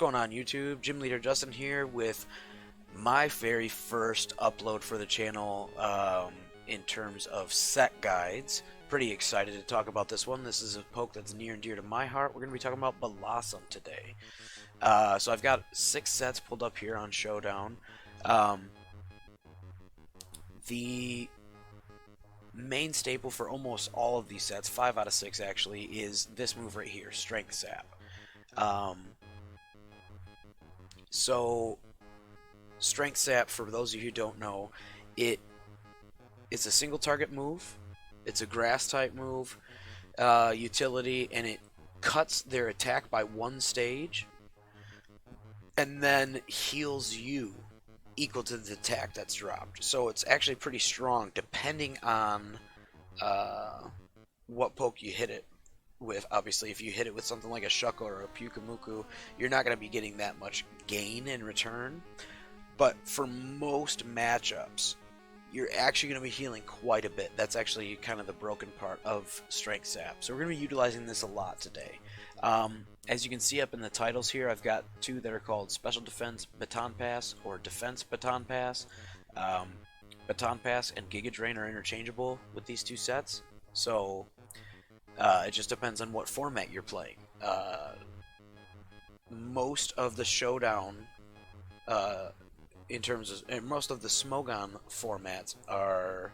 going on YouTube? Gym Leader Justin here with my very first upload for the channel in terms of set guides. Pretty excited to talk about this one. This is a poke that's near and dear to my heart. We're going to be talking about Bellossom today. So I've got 6 sets pulled up here on Showdown. The main staple for almost all of these sets, 5 out of 6 actually, is this move right here, Strength Sap. So Strength Sap, for those of you who don't know, it's a single target move. It's a grass type move, utility, and it cuts their attack by 1 stage and then heals you equal to the attack that's dropped. So it's actually pretty strong depending on what poke you hit it with. Obviously, if you hit it with something like a Shuckle or a Pyukumuku, you're not going to be getting that much gain in return. But for most matchups, you're actually going to be healing quite a bit. That's actually kind of the broken part of Strength Sap. So we're going to be utilizing this a lot today. As you can see up in the titles here, I've got 2 that are called Special Defense Baton Pass or Defense Baton Pass. Baton Pass and Giga Drain are interchangeable with these 2 sets. So it just depends on what format you're playing. Most of the Showdown in terms of most of the Smogon formats are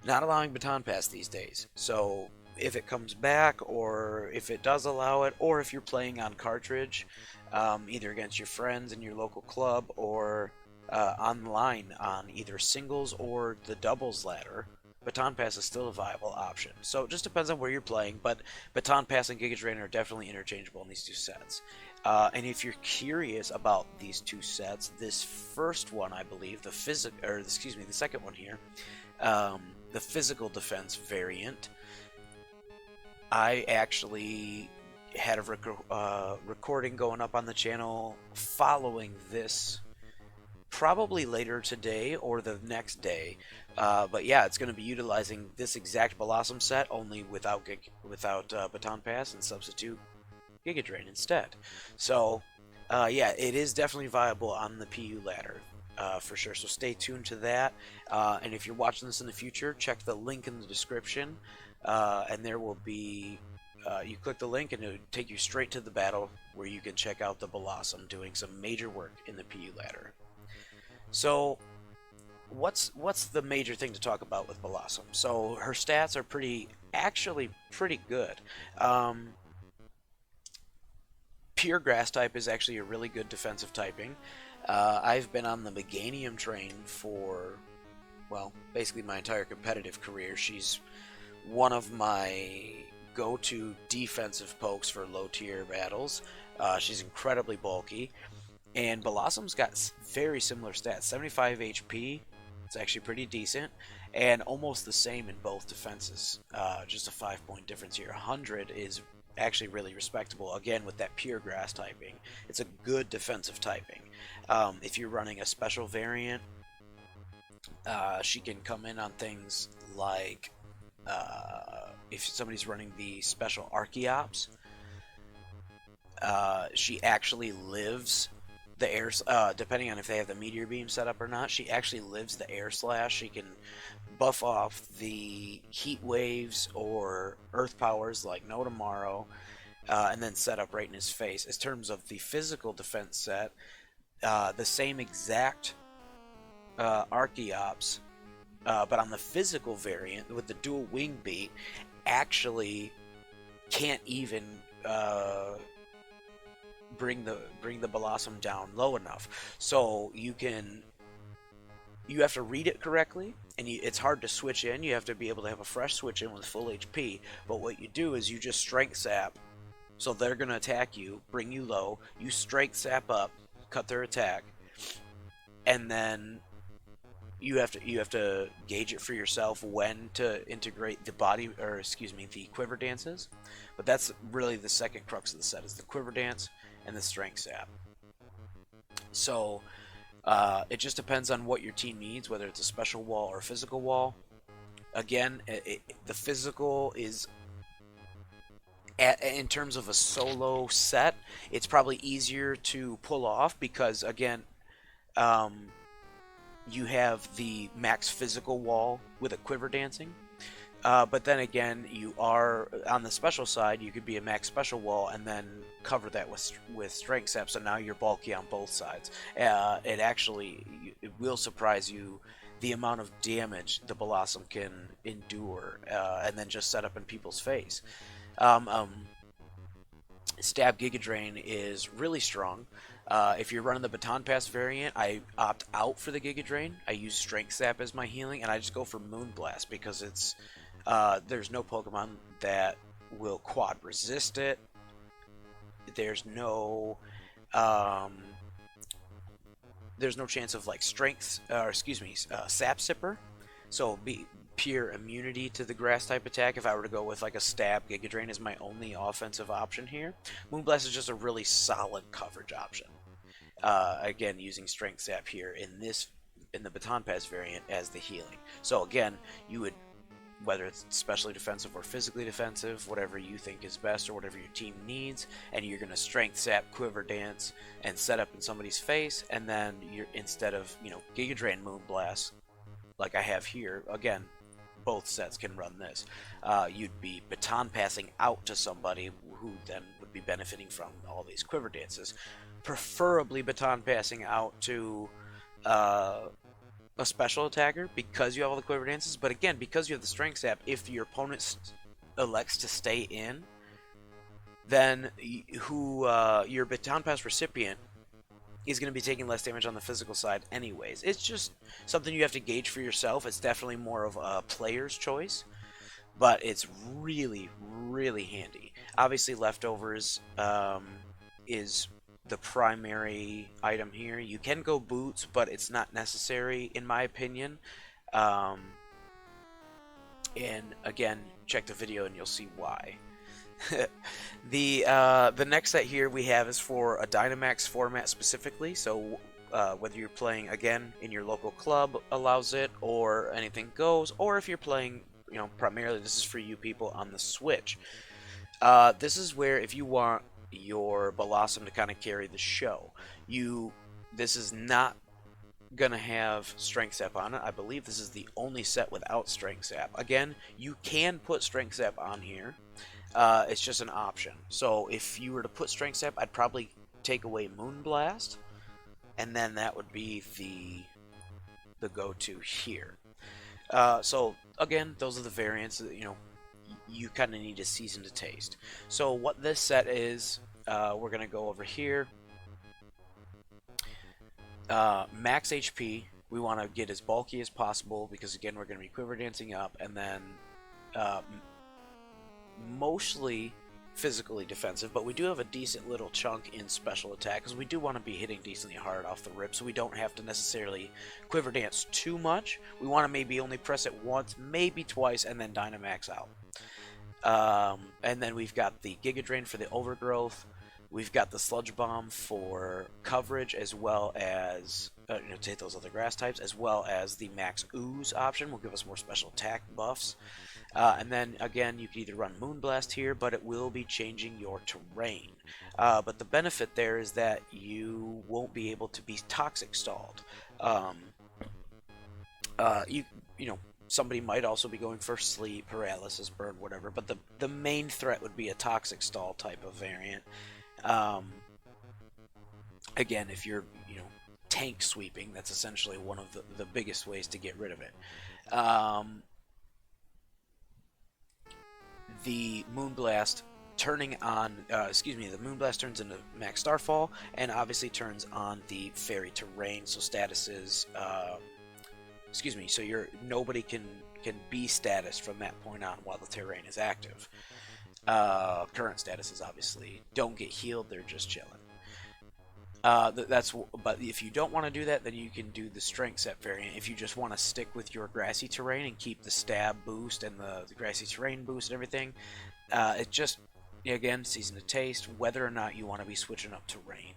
not allowing Baton Pass these days. So if it comes back, or if it does allow it, or if you're playing on cartridge, either against your friends in your local club or online on either singles or the doubles ladder, Baton Pass is still a viable option. So it just depends on where you're playing, but Baton Pass and Giga Drain are definitely interchangeable in these 2 sets. And if you're curious about these 2 sets, this first one, I believe, the second one here, the physical defense variant, I actually had a recording going up on the channel following this, probably later today or the next day. But yeah, it's going to be utilizing this exact Bellossom set, only without Baton Pass, and substitute Giga Drain instead. So yeah, it is definitely viable on the PU ladder for sure. So stay tuned to that. And if you're watching this in the future, check the link in the description, and there will be you click the link and it will take you straight to the battle where you can check out the Bellossom doing some major work in the PU ladder. So what's the major thing to talk about with Bellossom? So her stats are actually pretty good. Pure grass type is actually a really good defensive typing. I've been on the Meganium train for, well, basically my entire competitive career. She's one of my go-to defensive pokes for low-tier battles. She's incredibly bulky, and Bellossom's got very similar stats. 75 HP, it's actually pretty decent, and almost the same in both defenses. Just a 5-point difference here. 100 is actually really respectable, again with that pure grass typing. It's a good defensive typing. If you're running a special variant, she can come in on things like if somebody's running the special Archeops, she actually lives the air, depending on if they have the meteor beam set up or not, she actually lives the air slash. She can buff off the heat waves or earth powers like no tomorrow, and then set up right in his face. In terms of the physical defense set, the same exact Archeops, but on the physical variant with the dual wing beat, actually can't even bring the Bellossom down low enough. So you have to read it correctly, and it's hard to switch in. You have to be able to have a fresh switch in with full HP. But what you do is you just Strength Sap, so they're going to attack you, bring you low. You Strength Sap up, cut their attack, and then you have to gauge it for yourself when to integrate the the Quiver Dances. But that's really the second crux of the set, is the Quiver Dance and the Strength Sap. So it just depends on what your team needs, whether it's a special wall or a physical wall. Again, the physical is in terms of a solo set, it's probably easier to pull off because, again, um, you have the max physical wall with a quiver dancing. But then again, you are on the special side. You could be a max special wall and then cover that with strength sap. So now you're bulky on both sides. It will surprise you the amount of damage the Bellossom can endure, and then just set up in people's face. Um, um, Stab Giga Drain is really strong. If you're running the Baton Pass variant, I opt out for the Giga Drain. I use Strength Sap as my healing, and I just go for Moonblast because there's no Pokemon that will quad resist it. There's no um, there's no chance of like Sap Sipper, so be pure immunity to the grass type attack. If I were to go with like a Stab, Giga Drain is my only offensive option here. Moonblast is just a really solid coverage option. Again, using Strength Sap here in the Baton Pass variant as the healing. So again, you would, whether it's specially defensive or physically defensive, whatever you think is best or whatever your team needs, and you're going to Strength Sap, Quiver Dance, and set up in somebody's face, and then you're, instead of, Giga Drain Moonblast, like I have here, again, both sets can run this. You'd be baton passing out to somebody who then would be benefiting from all these Quiver Dances. Preferably baton passing out to a special attacker because you have all the Quiver Dances, but again, because you have the Strength Sap, if your opponent elects to stay in, then your Baton Pass recipient is going to be taking less damage on the physical side anyways. It's just something you have to gauge for yourself. It's definitely more of a player's choice, but it's really, really handy. Obviously, Leftovers is the primary item here. You can go Boots, but it's not necessary in my opinion. And again, check the video and you'll see why. The next set here we have is for a Dynamax format specifically. So whether you're playing again in your local club allows it, or anything goes, or if you're playing, primarily this is for you people on the Switch. This is where if you want your Bellossom to kind of carry the show, this is not gonna have Strength Sap on it. I believe this is the only set without Strength Sap. Again, you can put Strength Sap on here. It's just an option. So if you were to put Strength Sap, I'd probably take away Moonblast, and then that would be the go-to here. So again, those are the variants that, you kind of need a season to taste. So what this set is, we're going to go over here. Max HP, we want to get as bulky as possible because again we're going to be Quiver Dancing up, and then mostly physically defensive, but we do have a decent little chunk in special attack because we do want to be hitting decently hard off the rip, so we don't have to necessarily Quiver Dance too much. We want to maybe only press it once, maybe twice, and then Dynamax out. And then we've got the Giga Drain for the overgrowth. We've got the Sludge Bomb for coverage, as well as to hit those other grass types, as well as the Max Ooze option will give us more special attack buffs. And then again, you can either run Moonblast here, but it will be changing your terrain. But the benefit there is that you won't be able to be toxic stalled. Somebody might also be going for sleep, paralysis, burn, whatever, but the main threat would be a toxic stall type of variant. Again, if you're tank sweeping, that's essentially one of the biggest ways to get rid of it. The Moonblast turning on, the Moonblast turns into Max Starfall, and obviously turns on the Fairy Terrain, so statuses, so nobody can be status from that point on while the terrain is active. Current statuses obviously don't get healed, they're just chilling. But if you don't want to do that, then you can do the Strength Sap variant. If you just want to stick with your grassy terrain and keep the stab boost and the grassy terrain boost and everything, it just, again, season to taste, whether or not you want to be switching up terrain.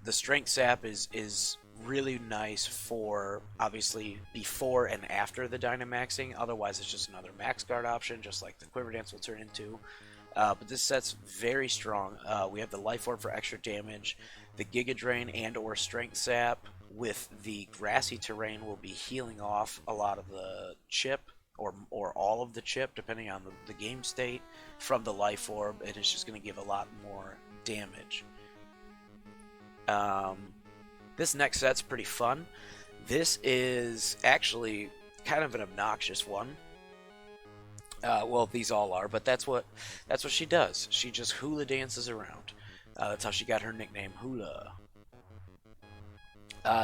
The Strength Sap is really nice for obviously before and after the Dynamaxing. Otherwise, it's just another max guard option, just like the Quiver Dance will turn into. But this set's very strong. We have the Life Orb for extra damage, the Giga Drain and or Strength Sap with the grassy terrain will be healing off a lot of the chip or all of the chip, depending on the game state, from the Life Orb, and it's just going to give a lot more damage. This next set's pretty fun. This is actually kind of an obnoxious one. Well, these all are, but that's what she does. She just hula dances around. That's how she got her nickname, Hula.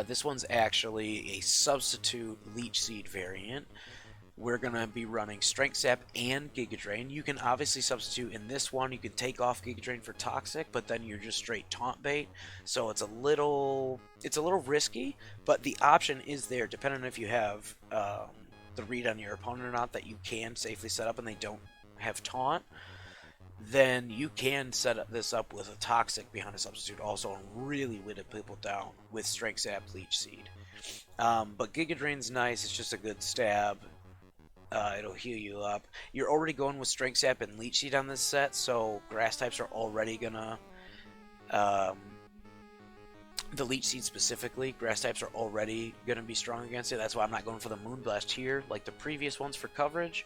This one's actually a substitute Leech Seed variant. We're going to be running Strength Sap and Giga Drain. You can obviously substitute in this one. You can take off Giga Drain for Toxic, but then you're just straight Taunt Bait. So it's a little risky, but the option is there, depending on if you have the read on your opponent or not, that you can safely set up and they don't have Taunt. Then you can set this up with a Toxic behind a substitute also and really whittle people down with Strength Sap, Leech Seed. But Giga Drain's nice. It's just a good stab. It'll heal you up. You're already going with Strength Sap and Leech Seed on this set, so Grass types are already gonna... the Leech Seed specifically, Grass types are already gonna be strong against it. That's why I'm not going for the Moonblast here, like the previous ones for coverage.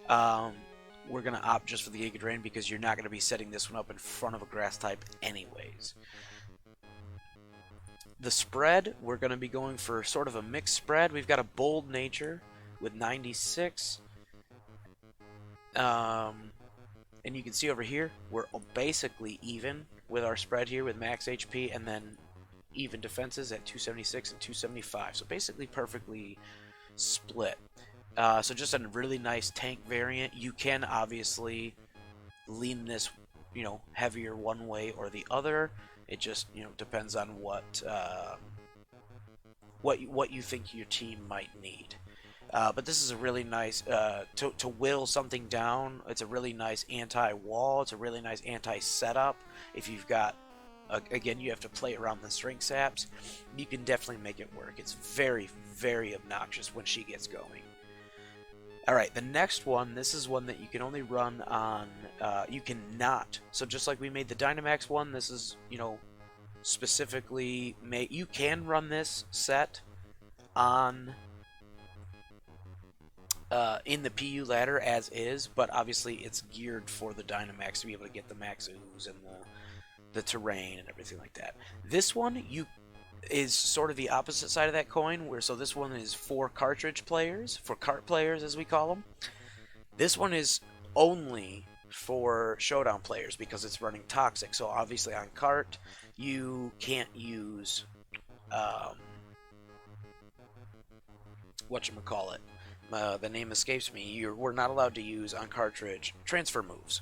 We're gonna opt just for the Giga Drain because you're not gonna be setting this one up in front of a Grass type anyways. The spread, we're gonna be going for sort of a mixed spread. We've got a Bold Nature with 96, and you can see over here we're basically even with our spread here with max HP, and then even defenses at 276 and 275, so basically perfectly split. So just a really nice tank variant. You can obviously lean this, heavier one way or the other. It just depends on what you think your team might need. But this is a really nice, to whittle something down, it's a really nice anti-wall, it's a really nice anti-setup. If you've got, again, you have to play around the Strength Saps, you can definitely make it work. It's very, very obnoxious when she gets going. Alright, the next one, this is one that you can only run on, you cannot, so just like we made the Dynamax one, this is, specifically made, you can run this set on... in the PU ladder as is, but obviously it's geared for the Dynamax to be able to get the max ooze and the terrain and everything like that. This one is sort of the opposite side of that coin, so this one is for cartridge players, for cart players as we call them. This one is only for Showdown players because it's running Toxic, so obviously on cart you can't use whatchamacallit. The name escapes me. We're not allowed to use on cartridge transfer moves.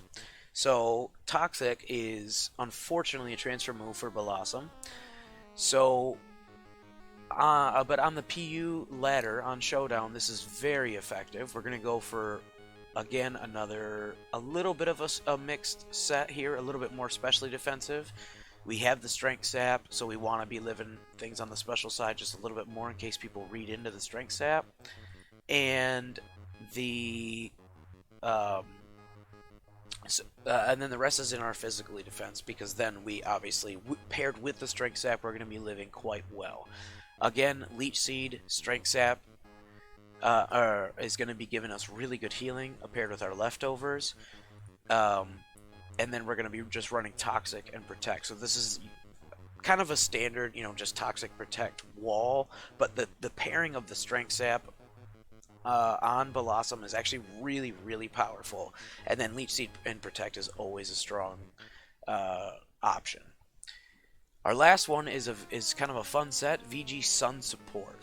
So Toxic is unfortunately a transfer move for Bellossom. So, but on the PU ladder on Showdown, this is very effective. We're gonna go for, again, a little bit of a mixed set here, a little bit more specially defensive. We have the Strength Sap, so we want to be living things on the special side just a little bit more in case people read into the Strength Sap. And the and then the rest is in our physically defense, because then we obviously paired with the Strength Sap, we're going to be living quite well. Again, Leech Seed, Strength Sap is going to be giving us really good healing paired with our leftovers, and then we're going to be just running Toxic and Protect. So this is kind of a standard, just Toxic, Protect, wall, but the pairing of the Strength Sap on Bellossom is actually really, really powerful. And then Leech Seed and Protect is always a strong option. Our last one is kind of a fun set, VGC Sun Support.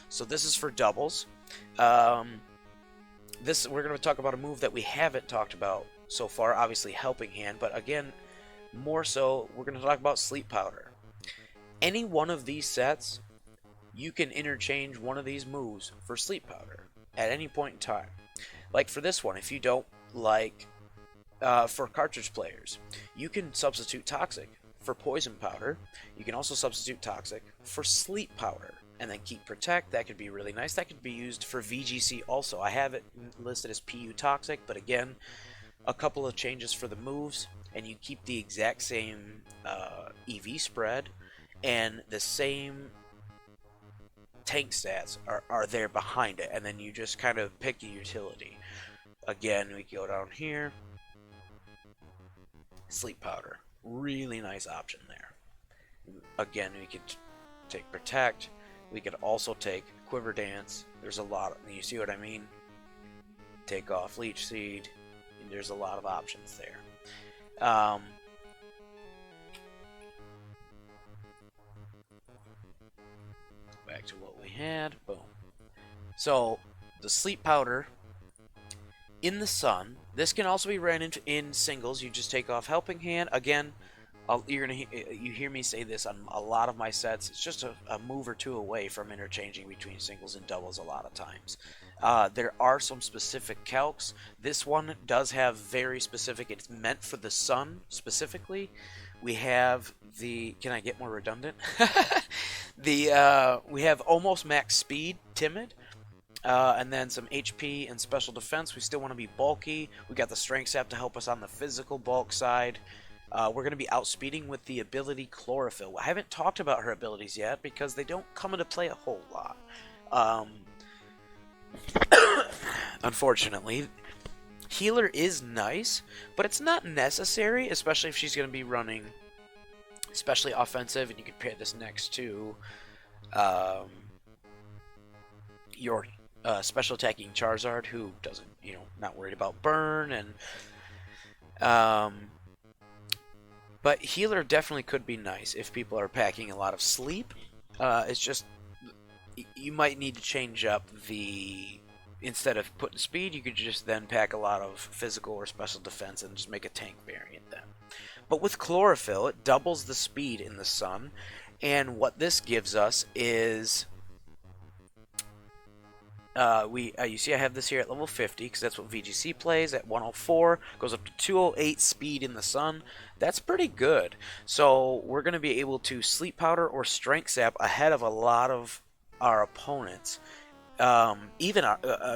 So this is for doubles. We're going to talk about a move that we haven't talked about so far, obviously Helping Hand, but again, more so, we're going to talk about Sleep Powder. Any one of these sets, you can interchange one of these moves for Sleep Powder at any point in time. Like for this one, if you don't like, for cartridge players, you can substitute Toxic for poison powder. You can also substitute toxic for sleep powder, and then keep protect. That could be really nice. That could be used for VGC also. I have it listed as PU toxic, but again, a couple of changes for the moves, and you keep the exact same EV spread, and the same tank stats are there behind it, and then you just kind of pick your utility. Again, we go down here. Sleep powder, really nice option there. Again, we could take protect. We could also take Quiver Dance. There's a lot of, you see what I mean? Take off Leech Seed. There's a lot of options there. Back to what we had. Boom. So the sleep powder in the sun. This can also be ran in singles. You just take off Helping Hand. Again, you hear me say this on a lot of my sets. It's just a move or two away from interchanging between singles and doubles a lot of times. There are some specific calcs. This one does have very specific. It's meant for the sun specifically. We have the. Can I get more redundant? We have almost max speed, timid. And then some HP and special defense. We still want to be bulky. We got the strength sap to help us on the physical bulk side. We're going to be outspeeding with the ability Chlorophyll. I haven't talked about her abilities yet because they don't come into play a whole lot. Unfortunately, Healer is nice, but it's not necessary, especially if she's going to be running especially offensive, and you can pair this next to your special attacking Charizard, who doesn't, not worried about burn, and but Healer definitely could be nice if people are packing a lot of sleep. It's just you might need to change up the, instead of putting speed, you could just then pack a lot of physical or special defense and just make a tank variant then. But with Chlorophyll, it doubles the speed in the sun, and what this gives us is you see I have this here at level 50 because that's what VGC plays at 104, goes up to 208 speed in the sun. That's pretty good. So we're going to be able to sleep powder or strength sap ahead of a lot of our opponents, even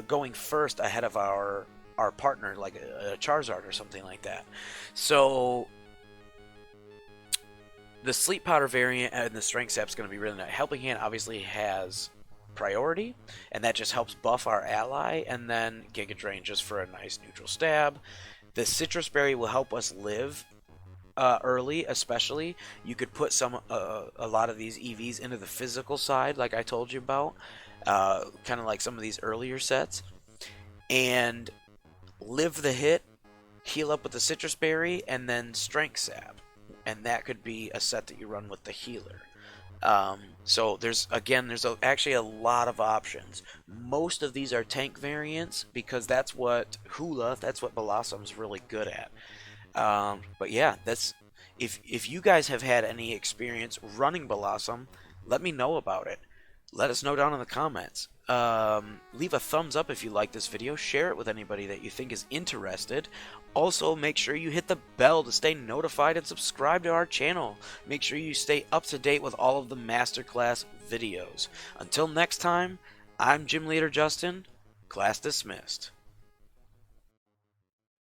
going first ahead of our partner, like a Charizard or something like that. So the sleep powder variant and the strength sap is going to be really nice. Helping Hand obviously has priority, and that just helps buff our ally, and then Giga Drain just for a nice neutral stab. The Citrus Berry will help us live early, especially. You could put a lot of these EVs into the physical side, like I told you about, kind of like some of these earlier sets, and live the hit, heal up with the Citrus Berry, and then Strength Sap, and that could be a set that you run with the healer. So there's actually a lot of options. Most of these are tank variants because that's what Bellossom's really good at. But yeah, that's if you guys have had any experience running Bellossom, let me know about it. Let us know down in the comments. Leave a thumbs up if you like this video. Share it with anybody that you think is interested. Also, make sure you hit the bell to stay notified and subscribe to our channel. Make sure you stay up to date with all of the masterclass videos. Until next time, I'm Gym Leader Justin. Class dismissed.